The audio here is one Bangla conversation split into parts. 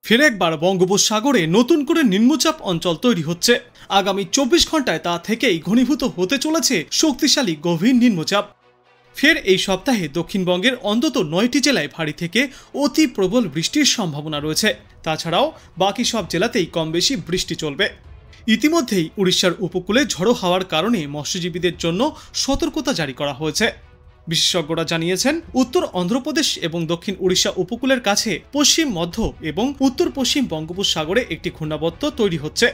ফের একবার বঙ্গোপসাগরে নতুন করে নিম্নচাপ অঞ্চল তৈরি হচ্ছে। আগামী 24 ঘন্টায় তা থেকেই ঘনীভূত হতে চলেছে শক্তিশালী গভীর নিম্নচাপ। ফের এই সপ্তাহে দক্ষিণবঙ্গের অন্তত 9টি জেলায় ভারী থেকে অতি প্রবল বৃষ্টির সম্ভাবনা রয়েছে। তাছাড়াও বাকি সব জেলাতেই কম বেশি বৃষ্টি চলবে। ইতিমধ্যেই উড়িষ্যার উপকূলে ঝড়ো হাওয়ার কারণে মৎস্যজীবীদের জন্য সতর্কতা জারি করা হয়েছে। বিশেষজ্ঞরা জানিয়েছেন, উত্তর অন্ধ্রপ্রদেশ এবং দক্ষিণ উড়িষ্যা উপকূলের কাছে পশ্চিম মধ্য এবং উত্তর পশ্চিম বঙ্গোপসাগরে একটি ঘূর্ণাবর্ত তৈরি হচ্ছে।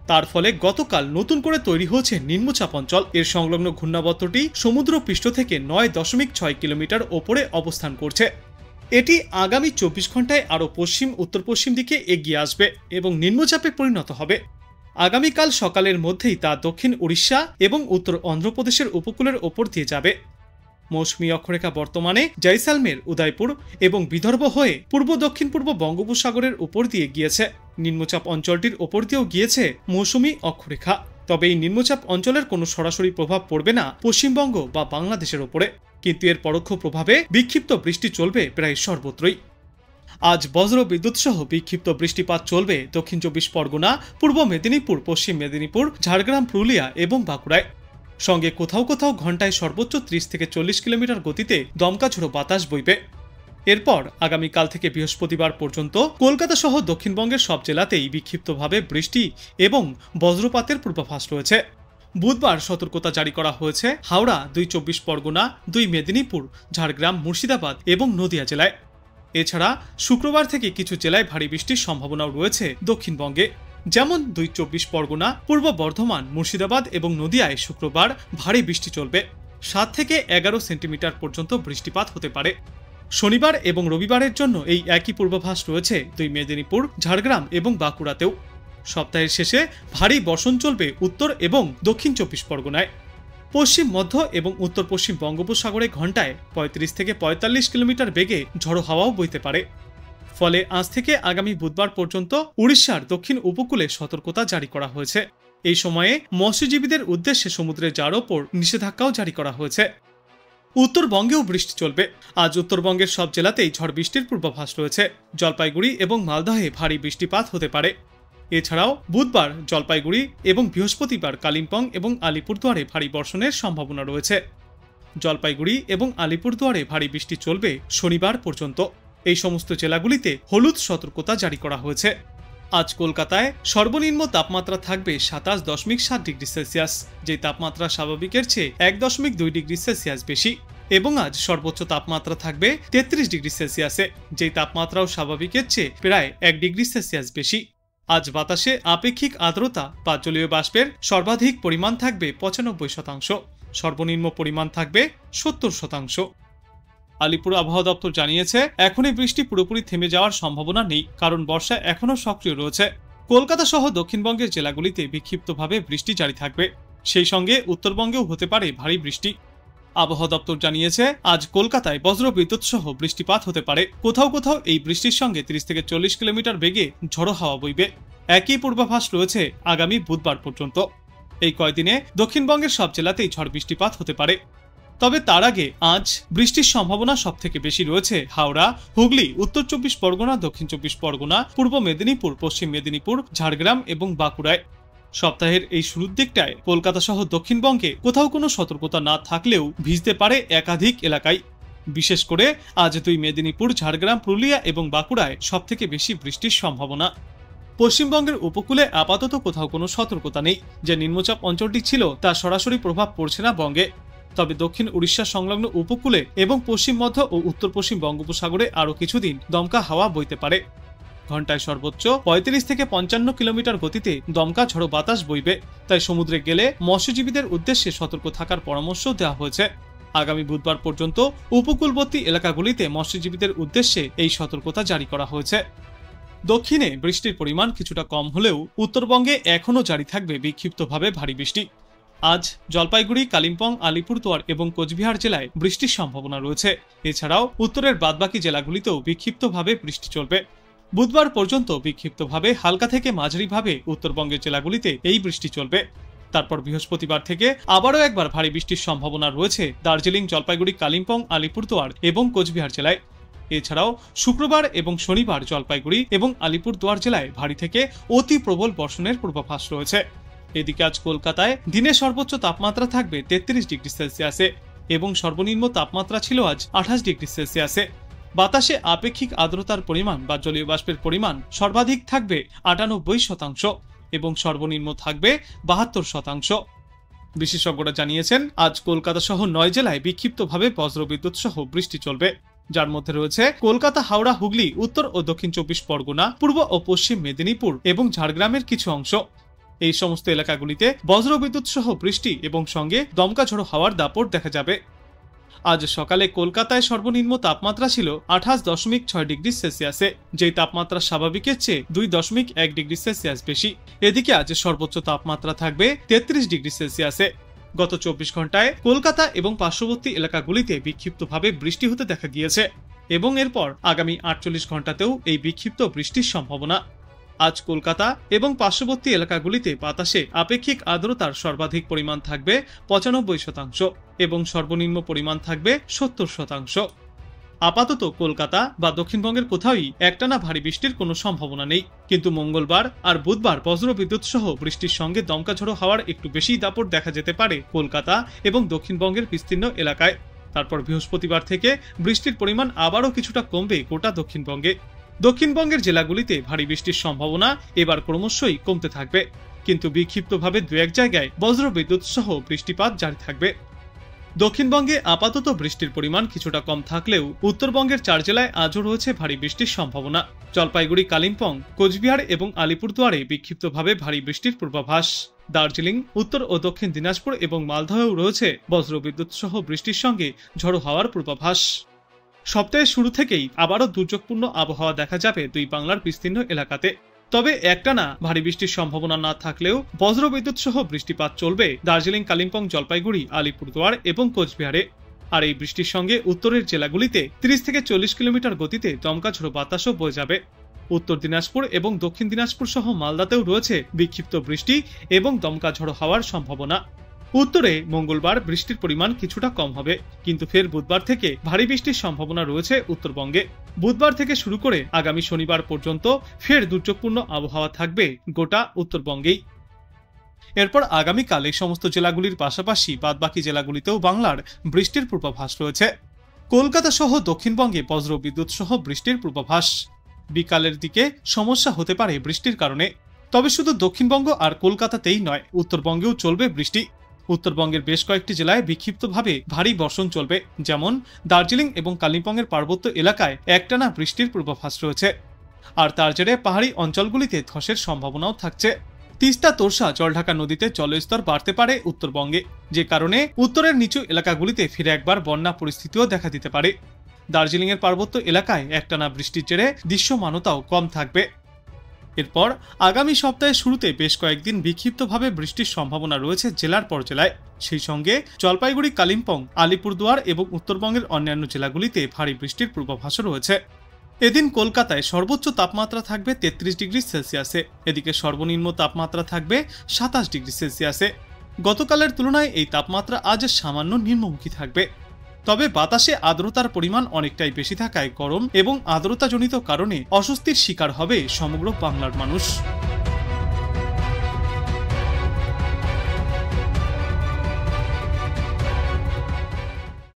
তার ফলে গতকাল নতুন করে তৈরি হয়েছে নিম্নচাপ অঞ্চল। এর সংলগ্ন ঘূর্ণাবর্তটি সমুদ্র পৃষ্ঠ থেকে 9.6 কিলোমিটার ওপরে অবস্থান করছে। এটি আগামী 24 ঘন্টায় আরও পশ্চিম উত্তর পশ্চিম দিকে এগিয়ে আসবে এবং নিম্নচাপে পরিণত হবে। আগামীকাল সকালের মধ্যেই তা দক্ষিণ উড়িষ্যা এবং উত্তর অন্ধ্রপ্রদেশের উপকূলের ওপর দিয়ে যাবে। মৌসুমী অক্ষরেখা বর্তমানে জয়সালমের, উদয়পুর এবং বিদর্ভ হয়ে পূর্ব দক্ষিণ পূর্ব বঙ্গোপসাগরের উপর দিয়ে গিয়েছে। নিম্নচাপ অঞ্চলটির ওপর দিয়েও গিয়েছে মৌসুমী অক্ষরেখা। তবে এই নিম্নচাপ অঞ্চলের কোনো সরাসরি প্রভাব পড়বে না পশ্চিমবঙ্গ বা বাংলাদেশের ওপরে, কিন্তু এর পরোক্ষ প্রভাবে বিক্ষিপ্ত বৃষ্টি চলবে প্রায় সর্বত্রই। আজ বজ্র বিদ্যুৎ সহ বিক্ষিপ্ত বৃষ্টিপাত চলবে দক্ষিণ 24 পরগনা, পূর্ব মেদিনীপুর, পশ্চিম মেদিনীপুর, ঝাড়গ্রাম, পুরুলিয়া এবং বাঁকুড়ায়। সঙ্গে কোথাও কোথাও ঘন্টায় সর্বোচ্চ 30 থেকে 40 কিলোমিটার গতিতে দমকা ঝোড়ো বাতাস বইবে। এরপর আগামীকাল থেকে বৃহস্পতিবার পর্যন্ত কলকাতা সহ দক্ষিণবঙ্গের সব জেলাতেই বিক্ষিপ্তভাবে বৃষ্টি এবং বজ্রপাতের পূর্বাভাস রয়েছে। বুধবার সতর্কতা জারি করা হয়েছে হাওড়া, 2 24 পরগনা, 2 মেদিনীপুর, ঝাড়গ্রাম, মুর্শিদাবাদ এবং নদিয়া জেলায়। এছাড়া শুক্রবার থেকে কিছু জেলায় ভারী বৃষ্টির সম্ভাবনাও রয়েছে দক্ষিণবঙ্গে, যেমন 2 24 পরগনা, পূর্ব বর্ধমান, মুর্শিদাবাদ এবং নদিয়ায় শুক্রবার ভারী বৃষ্টি চলবে। 7 থেকে 11 সেন্টিমিটার পর্যন্ত বৃষ্টিপাত হতে পারে। শনিবার এবং রবিবারের জন্য এই একই পূর্বাভাস রয়েছে 2 মেদিনীপুর, ঝাড়গ্রাম এবং বাঁকুড়াতেও। সপ্তাহের শেষে ভারী বর্ষণ চলবে উত্তর এবং দক্ষিণ 24 পরগনায়। পশ্চিম মধ্য এবং উত্তর পশ্চিম বঙ্গোপসাগরে ঘন্টায় 35 থেকে 45 কিলোমিটার বেগে ঝড়ো হাওয়াও বইতে পারে। ফলে আজ থেকে আগামী বুধবার পর্যন্ত উড়িষ্যার দক্ষিণ উপকূলে সতর্কতা জারি করা হয়েছে। এই সময়ে মৎস্যজীবীদের উদ্দেশ্যে সমুদ্রে যাওয়ার ওপর নিষেধাজ্ঞাও জারি করা হয়েছে। উত্তরবঙ্গেও বৃষ্টি চলবে। আজ উত্তরবঙ্গের সব জেলাতেই ঝড় বৃষ্টির পূর্বাভাস রয়েছে। জলপাইগুড়ি এবং মালদহে ভারী বৃষ্টিপাত হতে পারে। এছাড়াও বুধবার জলপাইগুড়ি এবং বৃহস্পতিবার কালিম্পং এবং আলিপুরদুয়ারে ভারী বর্ষণের সম্ভাবনা রয়েছে। জলপাইগুড়ি এবং আলিপুরদুয়ারে ভারী বৃষ্টি চলবে শনিবার পর্যন্ত। এই সমস্ত জেলাগুলিতে হলুদ সতর্কতা জারি করা হয়েছে। আজ কলকাতায় সর্বনিম্ন তাপমাত্রা থাকবে 27.7 ডিগ্রি সেলসিয়াস, যে তাপমাত্রা স্বাভাবিকের চেয়ে 1.2 ডিগ্রি সেলসিয়াস বেশি। এবং আজ সর্বোচ্চ তাপমাত্রা থাকবে 33 ডিগ্রি সেলসিয়াসে, যে তাপমাত্রাও স্বাভাবিকের চেয়ে প্রায় 1 ডিগ্রি সেলসিয়াস বেশি। আজ বাতাসে আপেক্ষিক আর্দ্রতা বা জলীয় বাষ্পের সর্বাধিক পরিমাণ থাকবে 95%, সর্বনিম্ন পরিমাণ থাকবে 70%। আলিপুর আবহাওয়া দপ্তর জানিয়েছে, এখনই বৃষ্টি পুরোপুরি থেমে যাওয়ার সম্ভাবনা নেই, কারণ বর্ষা এখনও সক্রিয় রয়েছে। কলকাতা সহ দক্ষিণবঙ্গের জেলাগুলিতে বিক্ষিপ্তভাবে বৃষ্টি জারি থাকবে। সেই সঙ্গে উত্তরবঙ্গেও হতে পারে ভারী বৃষ্টি। আবহাওয়া দপ্তর জানিয়েছে, আজ কলকাতায় বজ্র বিদ্যুৎ সহ বৃষ্টিপাত হতে পারে। কোথাও কোথাও এই বৃষ্টির সঙ্গে 30 থেকে 40 কিলোমিটার বেগে ঝড়ো হাওয়া বইবে। একই পূর্বাভাস রয়েছে আগামী বুধবার পর্যন্ত। এই কয়দিনে দক্ষিণবঙ্গের সব জেলাতেই ঝড় বৃষ্টিপাত হতে পারে। তবে তার আগে আজ বৃষ্টির সম্ভাবনা সবথেকে বেশি রয়েছে হাওড়া, হুগলি, উত্তর 24 পরগনা, দক্ষিণ 24 পরগনা, পূর্ব মেদিনীপুর, পশ্চিম মেদিনীপুর, ঝাড়গ্রাম এবং বাঁকুড়ায়। সপ্তাহের এই শুরুর দিকটায় কলকাতা সহ দক্ষিণবঙ্গে কোথাও কোনো সতর্কতা না থাকলেও ভিজতে পারে একাধিক এলাকায়। বিশেষ করে আজ 2 মেদিনীপুর, ঝাড়গ্রাম, পুরুলিয়া এবং বাঁকুড়ায় সবথেকে বেশি বৃষ্টির সম্ভাবনা। পশ্চিমবঙ্গের উপকূলে আপাতত কোথাও কোনো সতর্কতা নেই। যে নিম্নচাপ অঞ্চলটি ছিল তার সরাসরি প্রভাব পড়ছে না বঙ্গে। তবে দক্ষিণ উড়িষ্যা সংলগ্ন উপকূলে এবং পশ্চিম মধ্য ও উত্তর পশ্চিম বঙ্গোপসাগরে আরও কিছুদিন দমকা হাওয়া বইতে পারে। ঘন্টায় সর্বোচ্চ 35 থেকে 55 কিলোমিটার গতিতে দমকা ঝড়ো বাতাস বইবে। তাই সমুদ্রে গেলে মৎস্যজীবীদের উদ্দেশ্যে সতর্ক থাকার পরামর্শ দেওয়া হয়েছে। আগামী বুধবার পর্যন্ত উপকূলবর্তী এলাকাগুলিতে মৎস্যজীবীদের উদ্দেশ্যে এই সতর্কতা জারি করা হয়েছে। দক্ষিণে বৃষ্টির পরিমাণ কিছুটা কম হলেও উত্তরবঙ্গে এখনও জারি থাকবে বিক্ষিপ্তভাবে ভারী বৃষ্টি। আজ জলপাইগুড়ি, কালিম্পং, আলিপুরদুয়ার এবং কোচবিহার জেলায় বৃষ্টির সম্ভাবনা রয়েছে। এছাড়াও উত্তরের বাদবাকি জেলাগুলিতেও বিক্ষিপ্তভাবে বৃষ্টি চলবে। বুধবার পর্যন্ত বিক্ষিপ্তভাবে হালকা থেকে মাঝারিভাবে উত্তরবঙ্গের জেলাগুলিতে এই বৃষ্টি চলবে। তারপর বৃহস্পতিবার থেকে আবারও একবার ভারী বৃষ্টির সম্ভাবনা রয়েছে দার্জিলিং, জলপাইগুড়ি, কালিম্পং, আলিপুরদুয়ার এবং কোচবিহার জেলায়। এছাড়াও শুক্রবার এবং শনিবার জলপাইগুড়ি এবং আলিপুরদুয়ার জেলায় ভারী থেকে অতি প্রবল বর্ষণের পূর্বাভাস রয়েছে। এদিকে আজ কলকাতায় দিনে সর্বোচ্চ তাপমাত্রা থাকবে 33 ডিগ্রি সেলসিয়াসে এবং সর্বনিম্ন তাপমাত্রা ছিল আজ 28 ডিগ্রি সেলসিয়াসে। বাতাসে আপেক্ষিক আর্দ্রতার পরিমাণ বা জলীয় বাষ্পের পরিমাণ সর্বাধিক থাকবে 98% এবং সর্বনিম্ন থাকবে 72%। বিশেষজ্ঞরা জানিয়েছেন আজ কলকাতা সহ 9 জেলায় বিক্ষিপ্তভাবে বজ্রবিদ্যুৎ সহ বৃষ্টি চলবে, যার মধ্যে রয়েছে কলকাতা, হাওড়া, হুগলি, উত্তর ও দক্ষিণ 24 পরগনা, পূর্ব ও পশ্চিম মেদিনীপুর এবং ঝাড়গ্রামের কিছু অংশ। এই সমস্ত এলাকাগুলিতে বজ্রবিদ্যুৎ সহ বৃষ্টি এবং সঙ্গে দমকা ঝোড়ো হাওয়ার দাপট দেখা যাবে। আজ সকালে কলকাতায় সর্বনিম্ন তাপমাত্রা ছিল 28.6 ডিগ্রি সেলসিয়াসে, যেই তাপমাত্রা স্বাভাবিকের চেয়ে 2.1 ডিগ্রি সেলসিয়াস বেশি। এদিকে আজ সর্বোচ্চ তাপমাত্রা থাকবে 33 ডিগ্রি সেলসিয়াসে। গত 24 ঘন্টায় কলকাতা এবং পার্শ্ববর্তী এলাকাগুলিতে বিক্ষিপ্তভাবে বৃষ্টি হতে দেখা গিয়েছে এবং এরপর আগামী 48 ঘন্টাতেও এই বিক্ষিপ্ত বৃষ্টির সম্ভাবনা। আজ কলকাতা এবং পার্শ্ববর্তী এলাকাগুলিতে বাতাসে আপেক্ষিক আর্দ্রতার সর্বাধিক পরিমাণ থাকবে 95% এবং সর্বনিম্ন পরিমাণ থাকবে 70%। আপাতত কলকাতা বা দক্ষিণবঙ্গের কোথাওই একটানা ভারী বৃষ্টির কোনো সম্ভাবনা নেই, কিন্তু মঙ্গলবার আর বুধবার বজ্রবিদ্যুৎ সহ বৃষ্টির সঙ্গে দমকা ঝোড়ো হাওয়ার একটু বেশি দাপট দেখা যেতে পারে কলকাতা এবং দক্ষিণবঙ্গের বিস্তীর্ণ এলাকায়। তারপর বৃহস্পতিবার থেকে বৃষ্টির পরিমাণ আবারও কিছুটা কমবে গোটা দক্ষিণবঙ্গে। দক্ষিণবঙ্গের জেলাগুলিতে ভারী বৃষ্টির সম্ভাবনা এবার ক্রমশই কমতে থাকবে, কিন্তু বিক্ষিপ্তভাবে দু এক জায়গায় বজ্রবিদ্যুৎ সহ বৃষ্টিপাত জারি থাকবে। দক্ষিণবঙ্গে আপাতত বৃষ্টির পরিমাণ কিছুটা কম থাকলেও উত্তরবঙ্গের 4 জেলায় আজও রয়েছে ভারী বৃষ্টির সম্ভাবনা। জলপাইগুড়ি, কালিম্পং, কোচবিহার এবং আলিপুরদুয়ারে বিক্ষিপ্তভাবে ভারী বৃষ্টির পূর্বাভাস। দার্জিলিং, উত্তর ও দক্ষিণ দিনাজপুর এবং মালদহেও রয়েছে বজ্রবিদ্যুৎ সহ বৃষ্টির সঙ্গে ঝড়ো হাওয়ার পূর্বাভাস। সপ্তাহের শুরু থেকেই আবারও দুর্যোগপূর্ণ আবহাওয়া দেখা যাবে দুই বাংলার বিস্তীর্ণ এলাকাতে। তবে একটানা ভারী বৃষ্টির সম্ভাবনা না থাকলেও বজ্রবিদ্যুৎ সহ বৃষ্টিপাত চলবে দার্জিলিং, কালিম্পং, জলপাইগুড়ি, আলিপুরদুয়ার এবং কোচবিহারে। আর এই বৃষ্টির সঙ্গে উত্তরের জেলাগুলিতে 30 থেকে 40 কিলোমিটার গতিতে দমকা ঝোড়ো বাতাসও বয়ে যাবে। উত্তর দিনাজপুর এবং দক্ষিণ দিনাজপুর সহ মালদাতেও রয়েছে বিক্ষিপ্ত বৃষ্টি এবং দমকা ঝোড়ো হওয়ার সম্ভাবনা। উত্তরে মঙ্গলবার বৃষ্টির পরিমাণ কিছুটা কম হবে, কিন্তু ফের বুধবার থেকে ভারী বৃষ্টির সম্ভাবনা রয়েছে উত্তরবঙ্গে। বুধবার থেকে শুরু করে আগামী শনিবার পর্যন্ত ফের দুর্যোগপূর্ণ আবহাওয়া থাকবে গোটা উত্তরবঙ্গেই। এরপর আগামীকাল এই সমস্ত জেলাগুলির পাশাপাশি বাদবাকি জেলাগুলিতেও বাংলার বৃষ্টির পূর্বাভাস রয়েছে। কলকাতা সহ দক্ষিণবঙ্গে বজ্রবিদ্যুৎ সহ বৃষ্টির পূর্বাভাস। বিকালের দিকে সমস্যা হতে পারে বৃষ্টির কারণে, তবে শুধু দক্ষিণবঙ্গ আর কলকাতাতেই নয়, উত্তরবঙ্গেও চলবে বৃষ্টি। উত্তরবঙ্গের বেশ কয়েকটি জেলায় বিক্ষিপ্তভাবে ভারী বর্ষণ চলবে, যেমন দার্জিলিং এবং কালিম্পংয়ের পার্বত্য এলাকায় একটানা বৃষ্টির পূর্বাভাস রয়েছে। আর তার জেরে পাহাড়ি অঞ্চলগুলিতে ধসের সম্ভাবনাও থাকছে। তিস্তা, তোরসা, জলঢাকা নদীতে জলস্তর বাড়তে পারে উত্তরবঙ্গে, যে কারণে উত্তরের নিচু এলাকাগুলিতে ফিরে একবার বন্যা পরিস্থিতিও দেখা দিতে পারে। দার্জিলিংয়ের পার্বত্য এলাকায় একটানা বৃষ্টির জেরে দৃশ্যমানতাও কম থাকবে। এরপর আগামী সপ্তাহের শুরুতে বেশ কয়েকদিন বিক্ষিপ্তভাবে বৃষ্টির সম্ভাবনা রয়েছে জেলার পর জেলায়। সেই সঙ্গে জলপাইগুড়ি, কালিম্পং, আলিপুরদুয়ার এবং উত্তরবঙ্গের অন্যান্য জেলাগুলিতে ভারী বৃষ্টির পূর্বাভাসও রয়েছে। এদিন কলকাতায় সর্বোচ্চ তাপমাত্রা থাকবে 33 ডিগ্রি সেলসিয়াসে, এদিকে সর্বনিম্ন তাপমাত্রা থাকবে 27 ডিগ্রি সেলসিয়াসে। গতকালের তুলনায় এই তাপমাত্রা আজ সামান্য নিম্নমুখী থাকবে। তবে বাতাসে আর্দ্রতার পরিমাণ অনেকটাই বেশি থাকায় গরম এবং আর্দ্রতাজনিত কারণে অস্বস্তির শিকার হবে সমগ্র বাংলার মানুষ।